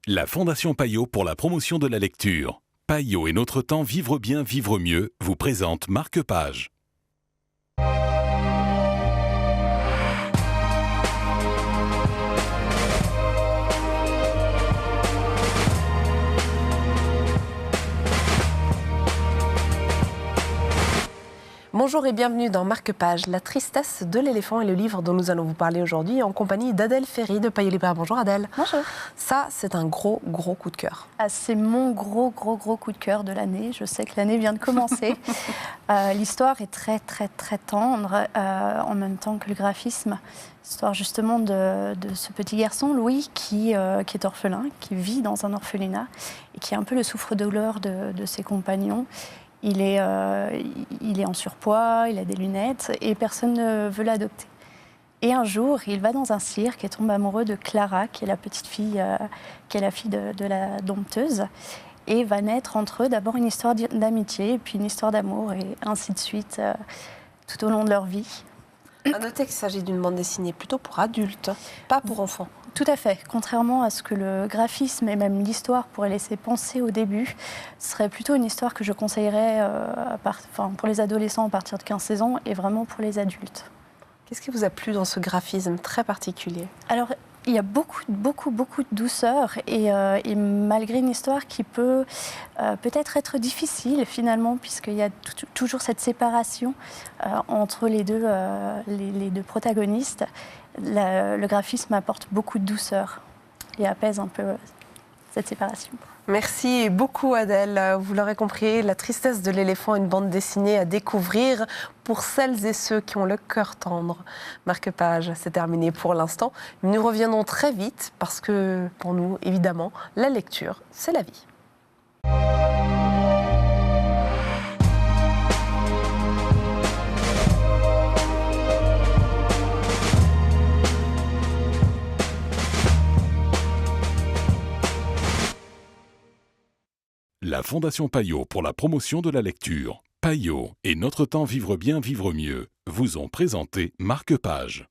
La Fondation Payot pour la promotion de la lecture. Payot et Notre Temps Vivre bien, vivre mieux vous présente Marque-Page. Bonjour et bienvenue dans Marque-Page, la tristesse de l'éléphant est le livre dont nous allons vous parler aujourd'hui en compagnie d'Adèle Ferry de Payot Libraire. Bonjour Adèle. Bonjour. Ça, c'est un gros coup de cœur. Ah, c'est mon gros coup de cœur de l'année. Je sais que l'année vient de commencer. L'histoire est très tendre, en même temps que le graphisme. L'histoire justement de ce petit garçon, Louis, qui est orphelin, qui vit dans un orphelinat et qui est un peu le souffre-douleur de ses compagnons. Il est en surpoids, il a des lunettes et personne ne veut l'adopter. Et un jour, il va dans un cirque et tombe amoureux de Clara, qui est la petite fille, qui est la fille de la dompteuse. Et va naître entre eux d'abord une histoire d'amitié, puis une histoire d'amour, et ainsi de suite, tout au long de leur vie. À noter qu'il s'agit d'une bande dessinée plutôt pour adultes, pas pour enfants. Tout à fait. Contrairement à ce que le graphisme et même l'histoire pourraient laisser penser au début, ce serait plutôt une histoire que je conseillerais pour les adolescents à partir de 15-16 ans et vraiment pour les adultes. Qu'est-ce qui vous a plu dans ce graphisme très particulier ? Alors, il y a beaucoup de douceur et malgré une histoire qui peut peut-être être difficile finalement, puisqu'il y a toujours cette séparation entre les deux protagonistes, le graphisme apporte beaucoup de douceur et apaise un peu cette séparation. Merci beaucoup Adèle. Vous l'aurez compris, La tristesse de l'éléphant, une bande dessinée à découvrir pour celles et ceux qui ont le cœur tendre. Marque-Page, c'est terminé pour l'instant. Nous reviendrons très vite parce que pour nous, évidemment, la lecture, c'est la vie. La Fondation Payot pour la promotion de la lecture. Payot et Notre Temps Vivre bien, vivre mieux vous ont présenté Marque-Page.